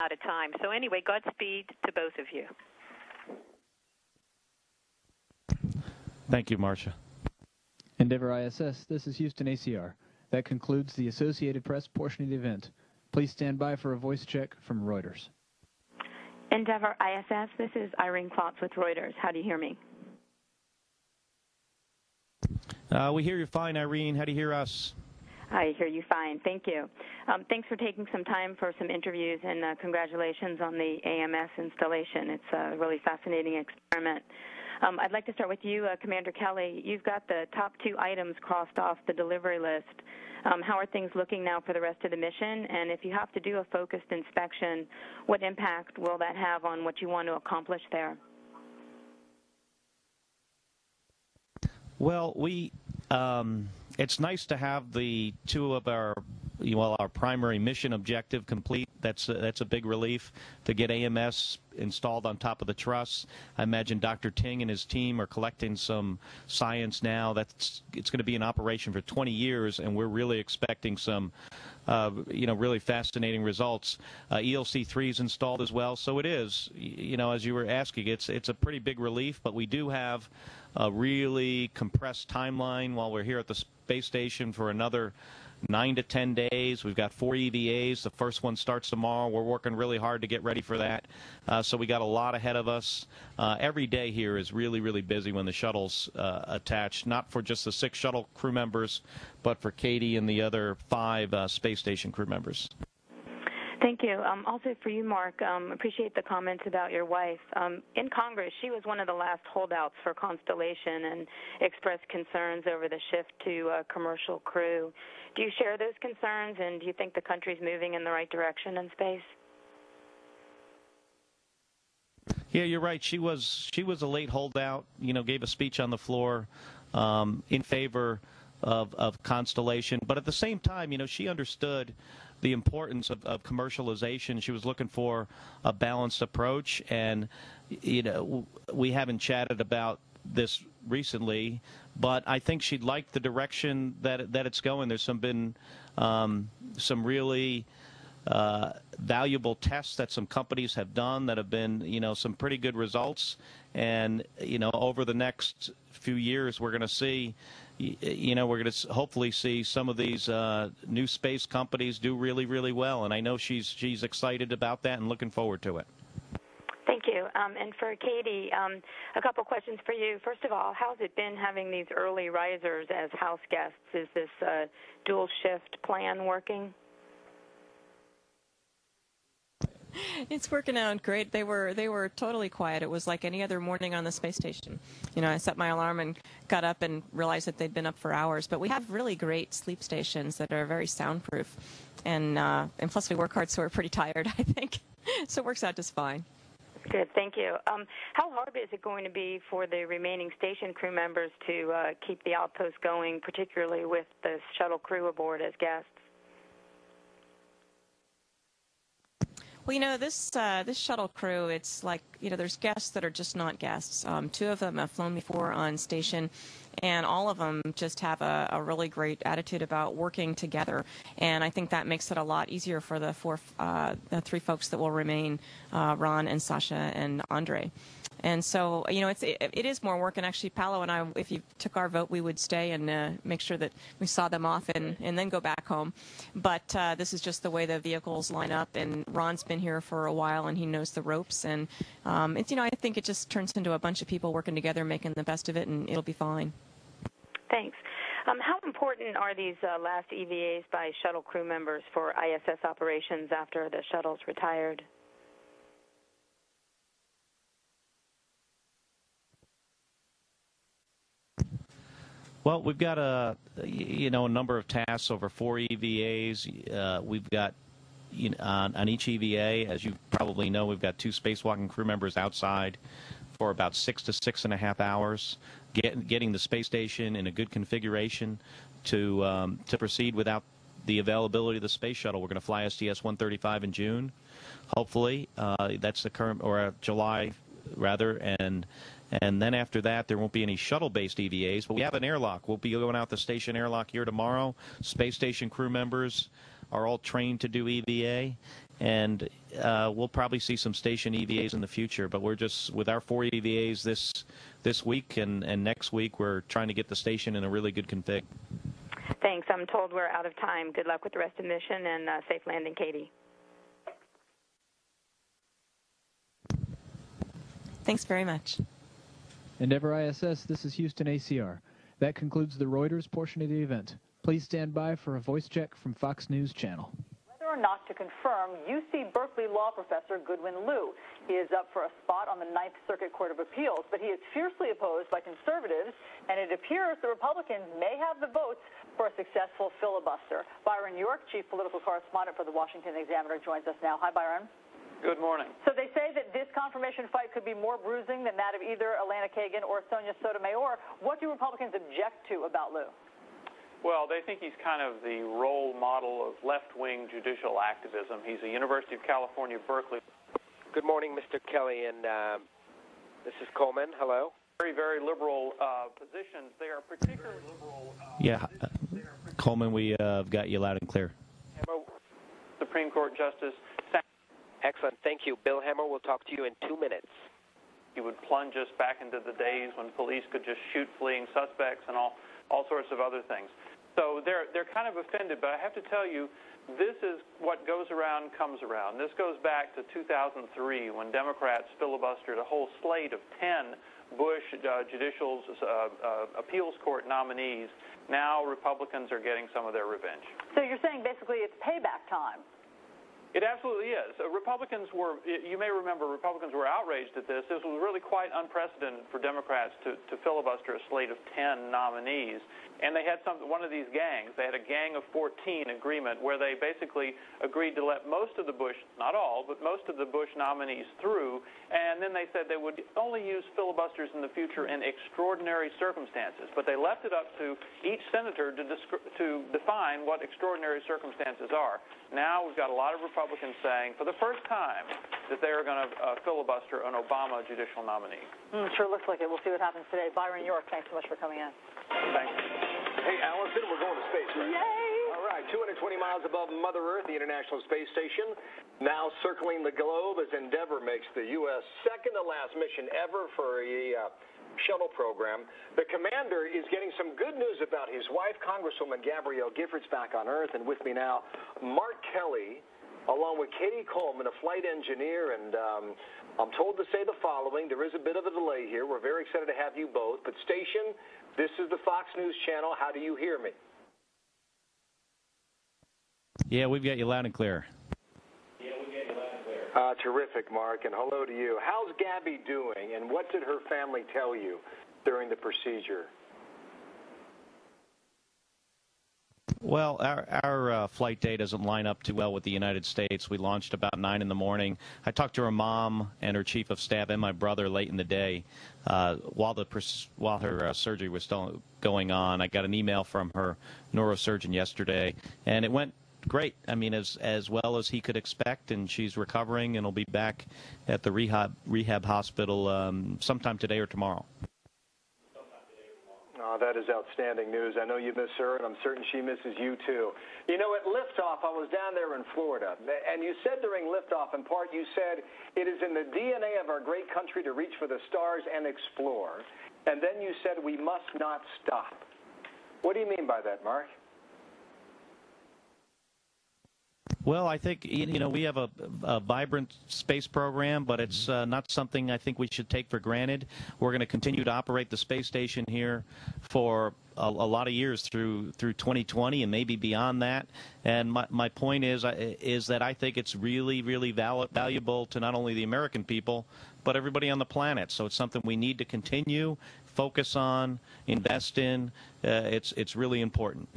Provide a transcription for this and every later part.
out of time. So anyway, Godspeed to both of you. Thank you, Marcia. Endeavour ISS, this is Houston ACR. That concludes the Associated Press portion of the event. Please stand by for a voice check from Reuters. Endeavour ISS, this is Irene Klotz with Reuters. How do you hear me? We hear you fine, Irene. How do you hear us? I hear you fine. Thank you. Thanks for taking some time for some interviews, and congratulations on the AMS installation. It's a really fascinating experiment. I'd like to start with you, Commander Kelly. You've got the top 2 items crossed off the delivery list. How are things looking now for the rest of the mission? And if you have to do a focused inspection, what impact will that have on what you want to accomplish there? Well, it's nice to have the 2 of our primary mission objective complete. That's a big relief to get AMS installed on top of the truss. I imagine Dr. Ting and his team are collecting some science now. It's going to be in operation for 20 years, and we're really expecting some, really fascinating results. ELC3 is installed as well, so it is, as you were asking, it's a pretty big relief, but we do have a really compressed timeline while we're here at the space station for another 9 to 10 days. We've got 4 EVAs. The first one starts tomorrow. We're working really hard to get ready for that. So we got a lot ahead of us. Every day here is really, really busy when the shuttle's attached, not for just the 6 shuttle crew members, but for Katie and the other 5 space station crew members. Thank you. Also for you, Mark, appreciate the comments about your wife. In Congress, she was one of the last holdouts for Constellation and expressed concerns over the shift to commercial crew. Do you share those concerns, and do you think the country's moving in the right direction in space? Yeah, you're right. She was a late holdout, gave a speech on the floor in favor of Constellation. But at the same time, she understood the importance of commercialization. She was looking for a balanced approach, and we haven't chatted about this recently, but I think she'd like the direction that it's going. There's been some really valuable tests that some companies have done that have been some pretty good results, and over the next few years we're going to see we're going to hopefully see some of these new space companies do really, really well, and I know she's excited about that and looking forward to it. Thank you. And for Katie, a couple questions for you. First of all, how's it been having these early risers as house guests? Is this dual shift plan working? It's working out great. They were totally quiet. It was like any other morning on the space station. I set my alarm and got up and realized that they'd been up for hours. But we have really great sleep stations that are very soundproof, and plus we work hard, so we're pretty tired, I think. So it works out just fine. Good, thank you. How hard is it going to be for the remaining station crew members to keep the outpost going, particularly with the shuttle crew aboard as guests? Well, this shuttle crew, it's like, there's guests that are just not guests. 2 of them have flown before on station, and all of them just have a really great attitude about working together. And I think that makes it a lot easier for the 3 folks that will remain, Ron and Sasha and Andre. And so, it is more work. And actually, Paolo and I, if you took our vote, we would stay and make sure that we saw them off and then go back home. But this is just the way the vehicles line up. And Ron's been here for a while, and he knows the ropes. And it's, I think it just turns into a bunch of people working together, making the best of it, and it'll be fine. Thanks. How important are these last EVAs by shuttle crew members for ISS operations after the shuttle's retired? Well, we've got a number of tasks over 4 EVAs. We've got on each EVA, as you probably know, we've got 2 spacewalking crew members outside for about 6 to 6.5 hours, getting the space station in a good configuration to proceed without the availability of the space shuttle. We're going to fly STS-135 in June, hopefully. That's the current, or July rather, and then after that, there won't be any shuttle-based EVAs, but we have an airlock. We'll be going out the station airlock here tomorrow. Space station crew members are all trained to do EVA, and we'll probably see some station EVAs in the future, but we're just, with our 4 EVAs this week and next week, we're trying to get the station in a really good config. Thanks. I'm told we're out of time. Good luck with the rest of the mission, and safe landing, Katie. Thanks very much. Endeavour ISS, this is Houston ACR. That concludes the Reuters portion of the event. Please stand by for a voice check from Fox News Channel. Whether or not to confirm, UC Berkeley law professor Goodwin Liu. He is up for a spot on the Ninth Circuit Court of Appeals, but he is fiercely opposed by conservatives, and it appears the Republicans may have the votes for a successful filibuster. Byron York, chief political correspondent for the Washington Examiner, joins us now. Hi, Byron. Good morning. So they say that this confirmation fight could be more bruising than that of either Elena Kagan or Sonia Sotomayor. What do Republicans object to about Liu? Well, they think he's kind of the role model of left-wing judicial activism. He's a University of California, Berkeley. Good morning, Mr. Kelly, and this is Coleman. Hello. Very, very liberal positions. They are particularly liberal. Coleman, we got you loud and clear. Supreme Court Justice. Excellent. Thank you. Bill Hemmer will talk to you in 2 minutes. He would plunge us back into the days when police could just shoot fleeing suspects and all sorts of other things. So they're kind of offended, but I have to tell you, this is what goes around comes around. This goes back to 2003 when Democrats filibustered a whole slate of 10 Bush judicial appeals court nominees. Now Republicans are getting some of their revenge. So you're saying basically it's payback time. It absolutely is. Republicans were, you may remember, Republicans were outraged at this. This was really quite unprecedented for Democrats to filibuster a slate of 10 nominees. And they had one of these gangs. They had a gang of 14 agreement where they basically agreed to let most of the Bush, not all, but most of the Bush nominees through. And then they said they would only use filibusters in the future in extraordinary circumstances. But they left it up to each senator to define what extraordinary circumstances are. Now we've got a lot of Republicans saying, for the first time, that they are going to filibuster an Obama judicial nominee. Sure looks like it. We'll see what happens today. Byron York, thanks so much for coming in. Thanks. Hey, Allison, we're going to space, right? Yay! All right, 220 miles above Mother Earth, the International Space Station, now circling the globe as Endeavour makes the U.S. second-to-last mission ever for a shuttle program. The commander is getting some good news about his wife, Congresswoman Gabrielle Giffords, back on Earth. And with me now, Mark Kelly, along with Katie Coleman, a flight engineer. And I'm told to say the following. There is a bit of a delay here. We're very excited to have you both. But station, this is the Fox News Channel. How do you hear me? Yeah, we've got you loud and clear. Terrific, Mark, and hello to you. How's Gabby doing, and what did her family tell you during the procedure? Well, our flight day doesn't line up too well with the United States. We launched about 9 in the morning. I talked to her mom and her chief of staff and my brother late in the day while her surgery was still going on. I got an email from her neurosurgeon yesterday, and it went great. I mean, as well as he could expect, and she's recovering and will be back at the rehab hospital sometime today or tomorrow. Oh, that is outstanding news. I know you miss her, and I'm certain she misses you, too. You know, at liftoff, I was down there in Florida, and you said during liftoff, in part, you said, it is in the DNA of our great country to reach for the stars and explore, and then you said we must not stop. What do you mean by that, Mark? Well, I think, we have a vibrant space program, but it's not something I think we should take for granted. We're going to continue to operate the space station here for a lot of years through 2020 and maybe beyond that. And my point is that I think it's really, really valuable to not only the American people, but everybody on the planet. So it's something we need to continue, focus on, invest in. It's really important.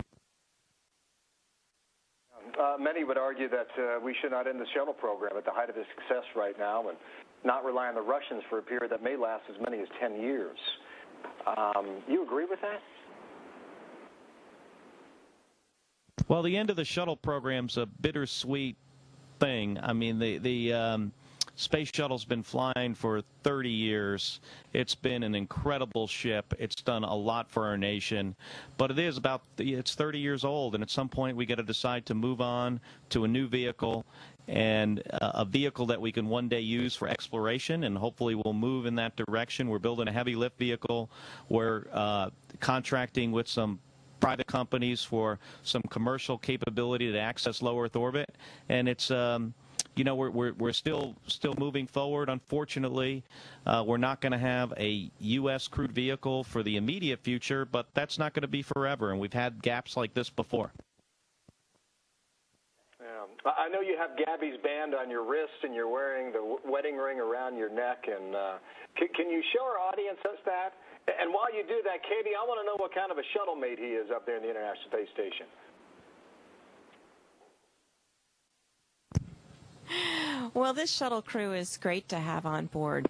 Many would argue that we should not end the shuttle program at the height of its success right now and not rely on the Russians for a period that may last as many as 10 years. You agree with that? Well, the end of the shuttle program's a bittersweet thing. I mean, Space Shuttle's been flying for 30 years. It's been an incredible ship. It's done a lot for our nation. But it's 30 years old, and at some point we got to decide to move on to a new vehicle, and a vehicle that we can one day use for exploration, and hopefully we'll move in that direction. We're building a heavy lift vehicle. We're contracting with some private companies for some commercial capability to access low Earth orbit, and it's we're still moving forward. Unfortunately, we're not going to have a U.S. crewed vehicle for the immediate future, but that's not going to be forever, and we've had gaps like this before. Yeah. I know you have Gabby's band on your wrist, and you're wearing the wedding ring around your neck, and can you show our audience that? And while you do that, Katie, I want to know what kind of a shuttle mate he is up there in the International Space Station. Well, this shuttle crew is great to have on board.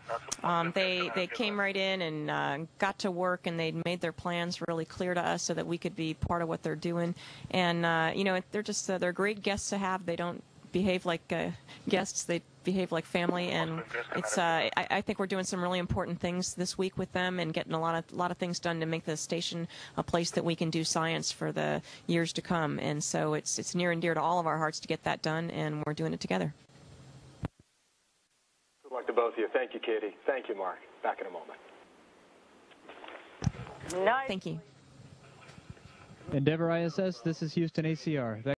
They came right in and got to work, and they made their plans really clear to us so that we could be part of what they're doing. And they're great guests to have. They don't behave like guests; they behave like family. And it's I think we're doing some really important things this week with them, and getting a lot of things done to make the station a place that we can do science for the years to come. And so it's near and dear to all of our hearts to get that done, and we're doing it together. Good luck to both of you. Thank you, Katie. Thank you, Mark. Back in a moment. Nice. Thank you. Endeavour ISS, this is Houston ACR.